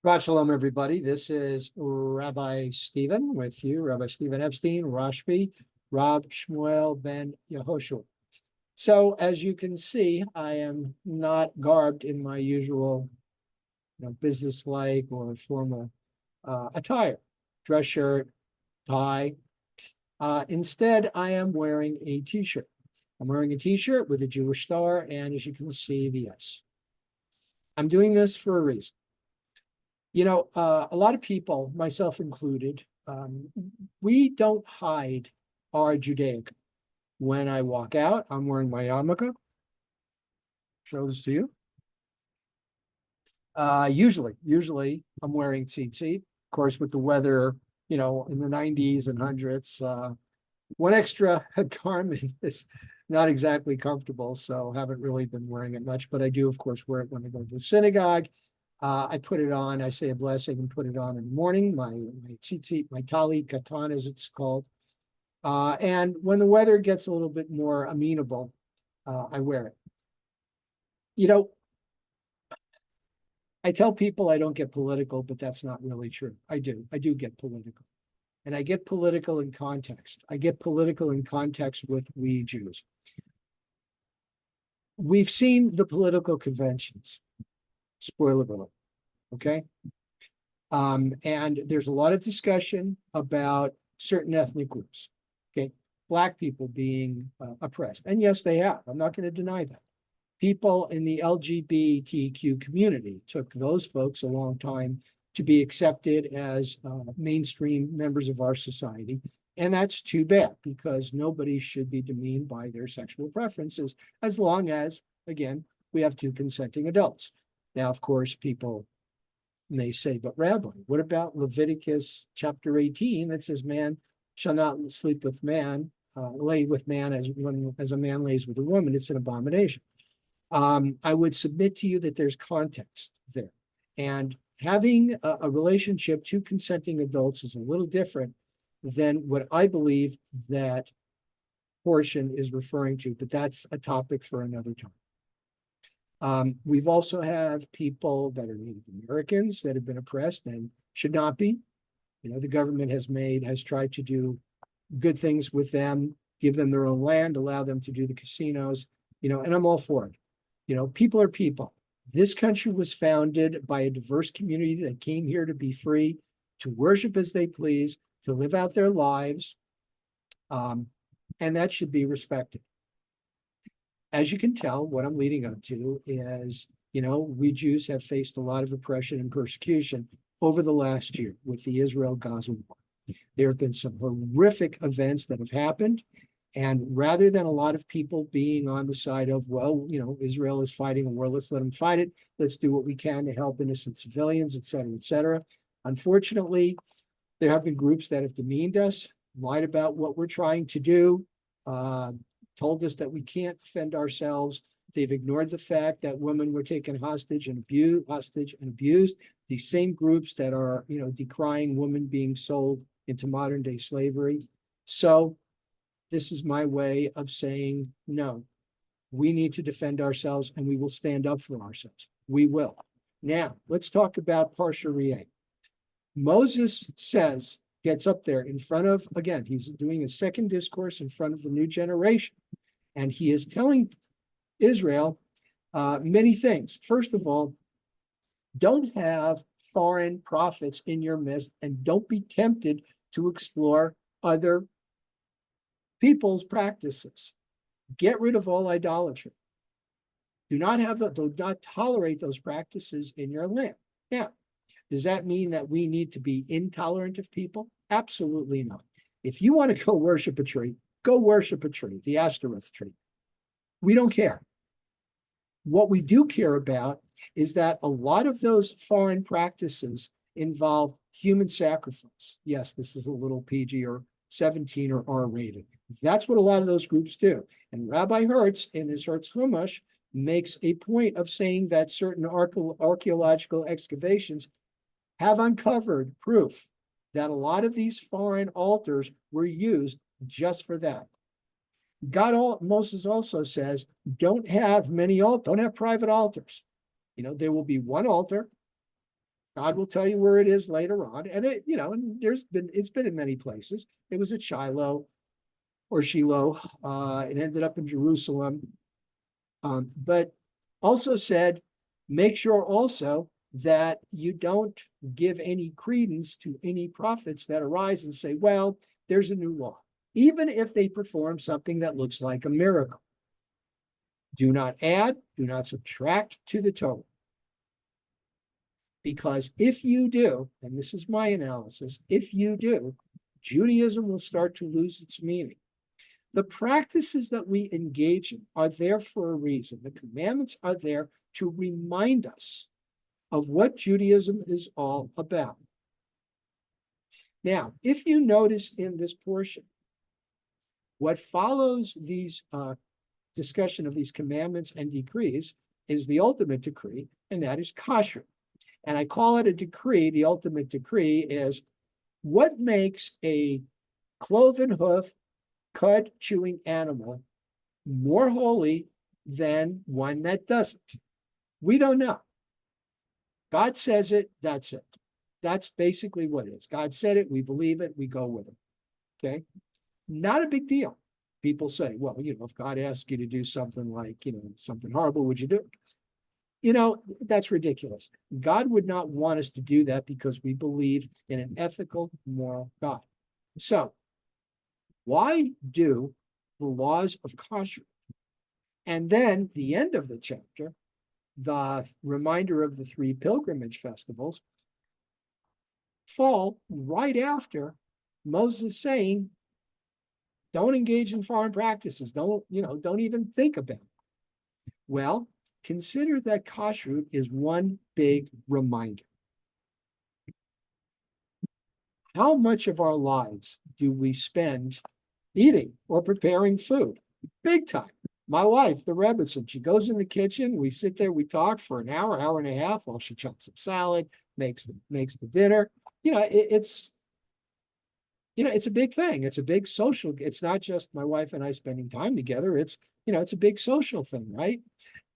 Shabbat Shalom, everybody. This is Rabbi Stephen with you, Rabbi Stephen Epstein, Rashbi, Rab Shmuel ben Yehoshua. So, as you can see, I am not garbed in my usual, business-like or formal attire, dress shirt, tie. Instead, I am wearing a T-shirt. I'm wearing a T-shirt with a Jewish star, and as you can see, the S. I'm doing this for a reason. A lot of people, myself included, we don't hide our Judaic. When I walk out, I'm wearing my yarmulke. Show this to you. Usually I'm wearing tzitzit. Of course, with the weather, in the 90s and hundreds, one extra garment is not exactly comfortable, so haven't really been wearing it much, but I do, of course, wear it when I go to the synagogue. I put it on, I say a blessing and put it on in the morning, my tzitzit, my tali katan, as it's called. And when the weather gets a little bit more amenable, I wear it. I tell people I don't get political, but that's not really true. I do get political. And I get political in context. I get political in context with we Jews. We've seen the political conventions. Spoiler alert. Okay. And there's a lot of discussion about certain ethnic groups. Okay. Black people being oppressed. And yes, they have. I'm not going to deny that. People in the LGBTQ community took those folks a long time to be accepted as mainstream members of our society. And that's too bad, because nobody should be demeaned by their sexual preferences, as long as, again, we have two consenting adults. Now, of course, people may say, but Rabbi, what about Leviticus chapter 18 that says man shall not sleep with man, lay with man as a man lays with a woman? It's an abomination. I would submit to you that there's context there. And having a relationship to consenting adults is a little different than what I believe that portion is referring to, but that's a topic for another time. We've also have people that are Native Americans that have been oppressed and should not be. The government has tried to do good things with them, give them their own land, allow them to do the casinos, and I'm all for it. People are people. This country was founded by a diverse community that came here to be free, to worship as they please, to live out their lives, and that should be respected. As you can tell, what I'm leading up to is, we Jews have faced a lot of oppression and persecution over the last year with the Israel-Gaza war. There have been some horrific events that have happened. And rather than a lot of people being on the side of, well, Israel is fighting a war, let's let them fight it. Let's do what we can to help innocent civilians, et cetera, et cetera. Unfortunately, there have been groups that have demeaned us, lied about what we're trying to do, told us that we can't defend ourselves. They've ignored the fact that women were taken hostage and abused. These same groups that are, decrying women being sold into modern day slavery. So this is my way of saying, no, we need to defend ourselves and we will stand up for ourselves. We will. Now, let's talk about Parashat. Moses gets up there in front of, again, he's doing a second discourse in front of the new generation. And he is telling Israel many things. First of all, don't have foreign prophets in your midst and don't be tempted to explore other people's practices. Get rid of all idolatry. Do not tolerate those practices in your land. Now, does that mean that we need to be intolerant of people? Absolutely not. If you want to go worship a tree, go worship a tree, the Ashtoreth tree. We don't care. What we do care about is that a lot of those foreign practices involve human sacrifice. Yes, this is a little PG or 17 or R rated. That's what a lot of those groups do. And Rabbi Hertz, in his Hertz Chumash, makes a point of saying that certain archaeological excavations have uncovered proof that a lot of these foreign altars were used just for that. Moses also says, don't have private altars. There will be one altar, God will tell you where it is later on. And and it's been in many places. It was at Shiloh or Shiloh. It ended up in Jerusalem. But also said, make sure also that you don't give any credence to any prophets that arise and say, well, there's a new law, even if they perform something that looks like a miracle. Do not add, do not subtract to the Torah. Because if you do, and this is my analysis, if you do, Judaism will start to lose its meaning. The practices that we engage in are there for a reason. The commandments are there to remind us of what Judaism is all about. Now, if you notice in this portion, what follows these discussion of these commandments and decrees is the ultimate decree, and that is kosher. And I call it a decree. The ultimate decree is what makes a cloven hoof, cud chewing animal more holy than one that doesn't. We don't know. God says it, that's it. That's basically what it is. God said it, we believe it, we go with it. Okay? Not a big deal. People say, well, if God asks you to do something like, something horrible, would you do it? That's ridiculous. God would not want us to do that because we believe in an ethical, moral God. So, why do the laws of kosher? And then the end of the chapter, the reminder of the 3 pilgrimage festivals, fall right after Moses saying, don't engage in foreign practices. Don't even think about it. Well, consider that kashrut is one big reminder. How much of our lives do we spend eating or preparing food? Big time. My wife, the Rebbetzin, she goes in the kitchen. We sit there, we talk for an hour, hour and a half while she chops up salad, makes the dinner. It's a big thing. It's a big social. It's not just my wife and I spending time together. It's a big social thing, right?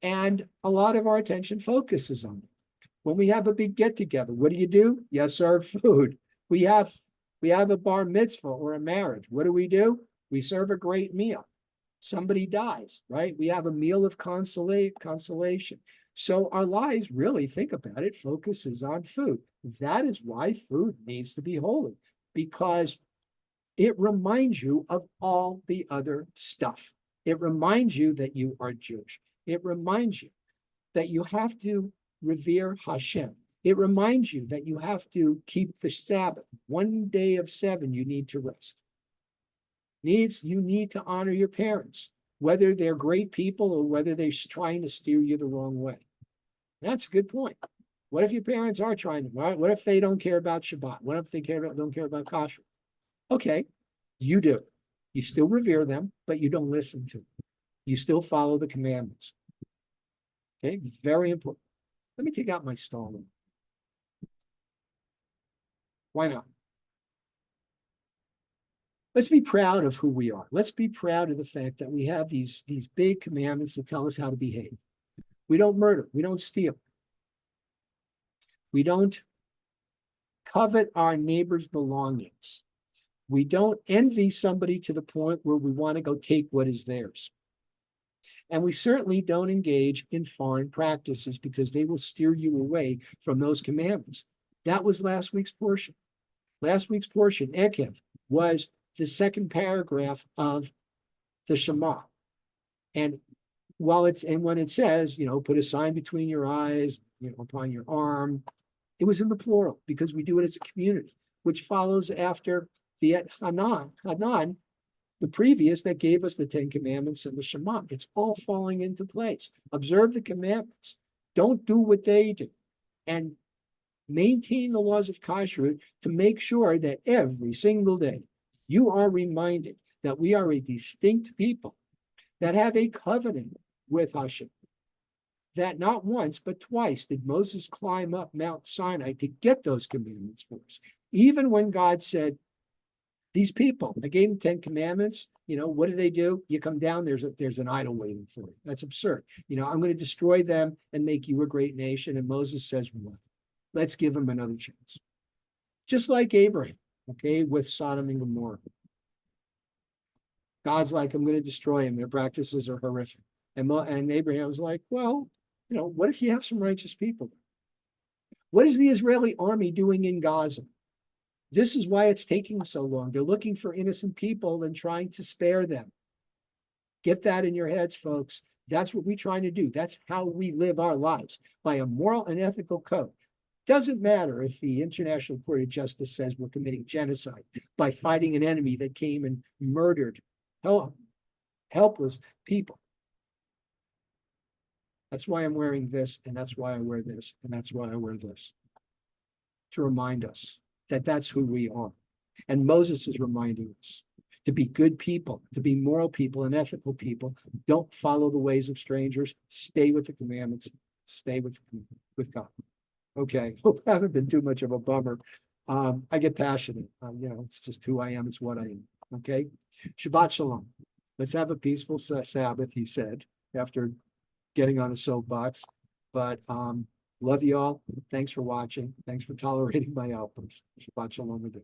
And a lot of our attention focuses on it. When we have a big get together, what do? You serve food. We have a bar mitzvah or a marriage. What do? We serve a great meal. Somebody dies, right? We have a meal of consolation. So our lives, really think about it, focuses on food. That is why food needs to be holy, because it reminds you of all the other stuff. It reminds you that you are Jewish. It reminds you that you have to revere Hashem. It reminds you that you have to keep the Sabbath. 1 day of 7, you need to rest. You need to honor your parents, whether they're great people or whether they're trying to steer you the wrong way. And that's a good point. What if your parents are trying to? What if they don't care about Shabbat? What if they don't care about Kosher? Okay, you do. You still revere them, but you don't listen to them. You still follow the commandments. Okay, very important. Let me take out my stone. Why not? Let's be proud of who we are. Let's be proud of the fact that we have these big commandments that tell us how to behave. We don't murder. We don't steal. We don't covet our neighbor's belongings. We don't envy somebody to the point where we want to go take what is theirs. And we certainly don't engage in foreign practices because they will steer you away from those commandments. That was last week's portion. Last week's portion, Ekev, was the second paragraph of the Shema. And when it says, put a sign between your eyes, upon your arm, it was in the plural because we do it as a community, which follows after the Hanan, the previous that gave us the 10 commandments and the Shema. It's all falling into place. Observe the commandments. Don't do what they do. And maintain the laws of kashrut to make sure that every single day you are reminded that we are a distinct people that have a covenant with Hashem. That not once, but twice did Moses climb up Mount Sinai to get those commandments for us. Even when God said, these people, I gave them 10 commandments, what do? You come down, there's an idol waiting for you. That's absurd. I'm going to destroy them and make you a great nation. And Moses says, what? Let's give them another chance. Just like Abraham, okay, with Sodom and Gomorrah. God's like, I'm going to destroy them. Their practices are horrific. And Abraham's like, well, what if you have some righteous people? What is the Israeli army doing in Gaza? This is why it's taking so long. They're looking for innocent people and trying to spare them. Get that in your heads, folks. That's what we're trying to do. That's how we live our lives, by a moral and ethical code. Doesn't matter if the International Court of Justice says we're committing genocide by fighting an enemy that came and murdered helpless people. That's why I'm wearing this, and that's why I wear this, and that's why I wear this. To remind us that that's who we are. And Moses is reminding us to be good people, to be moral people and ethical people. Don't follow the ways of strangers. Stay with the commandments. Stay with God. Okay, hope I haven't been too much of a bummer. I get passionate. It's just who I am. It's what I am. Okay, Shabbat Shalom. Let's have a peaceful Sabbath, he said, after getting on a soapbox. But love you all. Thanks for watching. Thanks for tolerating my outbursts. Shabbat Shalom again.